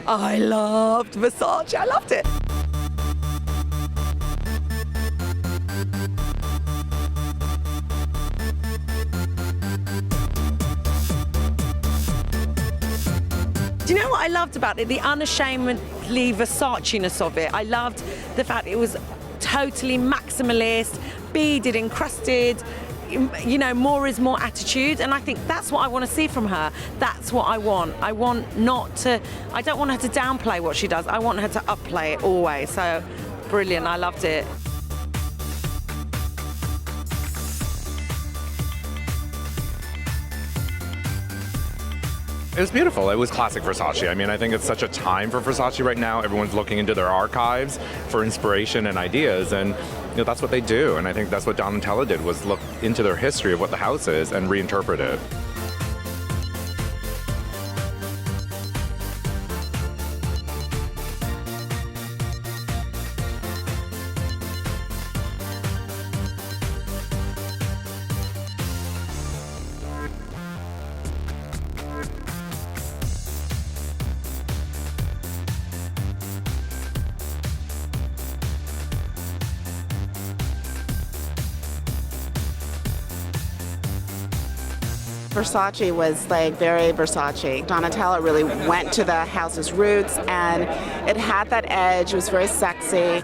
I loved Versace. I loved it. Do you know what I loved about it? The unashamedly Versace-ness of it. I loved the fact it was totally maximalist, beaded, encrusted, you know, more is more attitude. And I think that's what I want to see from her. That's what I want. I don't want her to downplay what she does. I want her to upplay it always. So brilliant. I loved it. It was beautiful. It was classic Versace. I mean, I think it's such a time for Versace right now. Everyone's looking into their archives for inspiration and ideas, and you know, that's what they do. And I think that's what Donatella did, was look into their history of what the house is and reinterpret it. Versace was like very Versace. Donatella really went to the house's roots, and it had that edge. It was very sexy.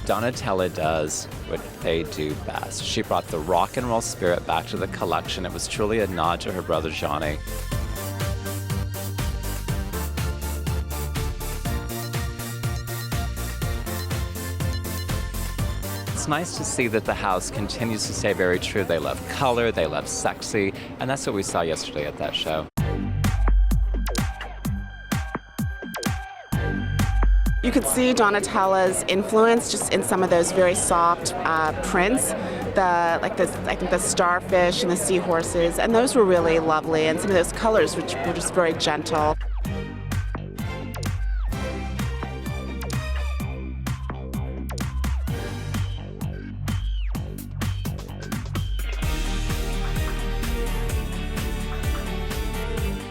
Donatella does what they do best. She brought the rock and roll spirit back to the collection. It was truly a nod to her brother Johnny. It's nice to see that the house continues to stay very true. They love color, they love sexy, and that's what we saw yesterday at that show. You could see Donatella's influence just in some of those very soft prints, I think the starfish and the seahorses, and those were really lovely, and some of those colors which were just very gentle.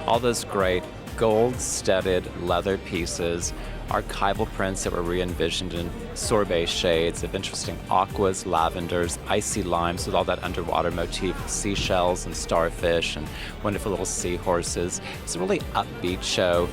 All those great gold-studded leather pieces, archival prints that were re-envisioned in sorbet shades of interesting aquas, lavenders, icy limes with all that underwater motif, seashells and starfish and wonderful little seahorses. It's a really upbeat show.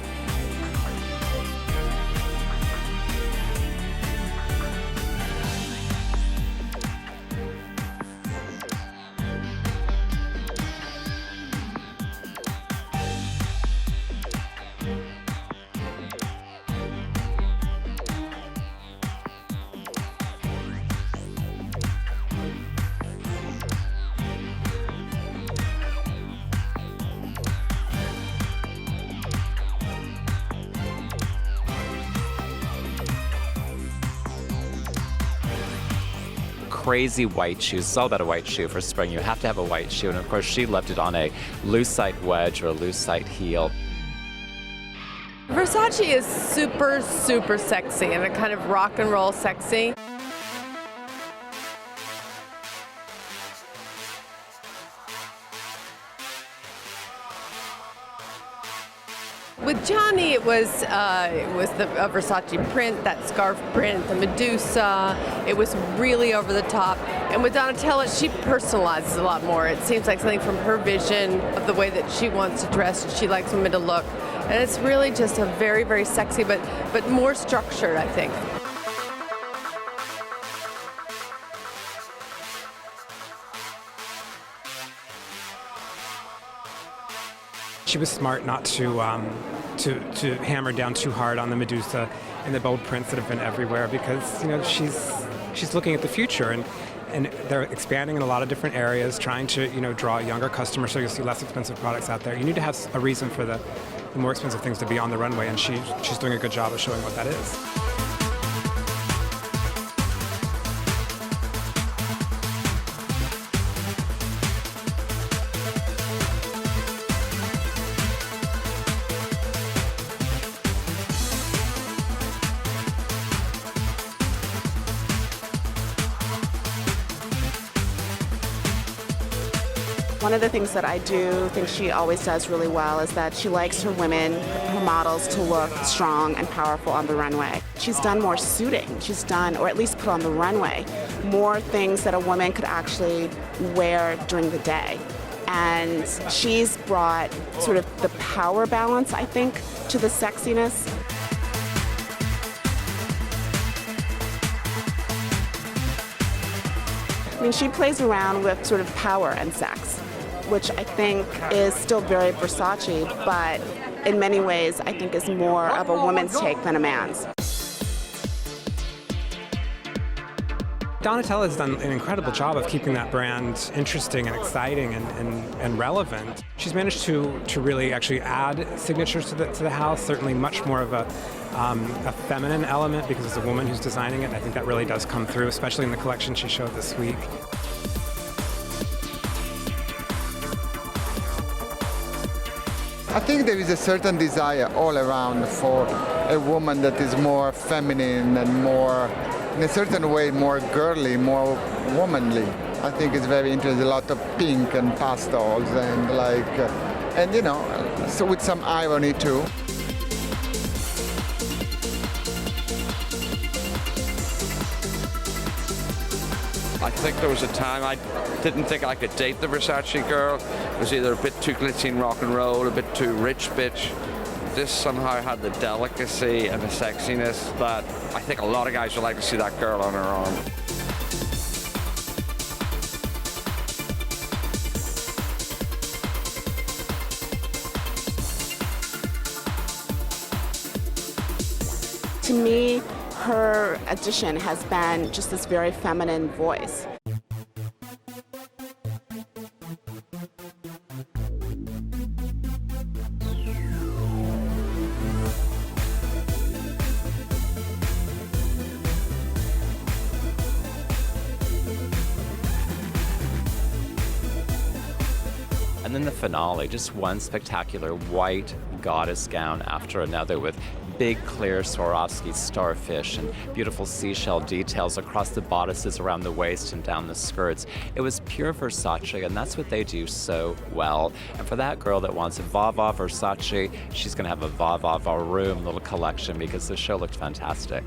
Crazy white shoes. It's all about a white shoe for spring. You have to have a white shoe. And of course, she left it on a lucite wedge or a lucite heel. Versace is super, super sexy and a kind of rock and roll sexy. With Johnny, it was the Versace print, that scarf print, the Medusa. It was really over the top. And with Donatella, she personalizes a lot more. It seems like something from her vision of the way that she wants to dress, and she likes women to look. And it's really just a very, very sexy, but more structured, I think. She was smart not to hammer down too hard on the Medusa and the bold prints that have been everywhere, because you know she's looking at the future, and they're expanding in a lot of different areas, trying to draw a younger customer, so you'll see less expensive products out there. You need to have a reason for the more expensive things to be on the runway, and she's doing a good job of showing what that is. One of the things that I do think she always does really well is that she likes her women, her models, to look strong and powerful on the runway. She's done more suiting. She's done, or at least put on the runway, more things that a woman could actually wear during the day. And she's brought sort of the power balance, I think, to the sexiness. I mean, she plays around with sort of power and sex, which I think is still very Versace, but in many ways I think is more of a woman's take than a man's. Donatella has done an incredible job of keeping that brand interesting and exciting and relevant. She's managed to really actually add signatures to the house, certainly much more of a feminine element because it's a woman who's designing it, and I think that really does come through, especially in the collection she showed this week. I think there is a certain desire all around for a woman that is more feminine and more, in a certain way, more girly, more womanly. I think it's very interesting. A lot of pink and pastels and you know, so with some irony too. I think there was a time I didn't think I could date the Versace girl. It was either a bit too glitzy and rock and roll, a bit too rich bitch. This somehow had the delicacy and the sexiness that I think a lot of guys would like to see that girl on her arm. To me, her addition has been just this very feminine voice. And then the finale, just one spectacular white goddess gown after another with big clear Swarovski starfish and beautiful seashell details across the bodices around the waist and down the skirts. It was pure Versace, and that's what they do so well. And for that girl that wants a Va-Va Versace, she's going to have a Va-Va Room little collection because the show looked fantastic.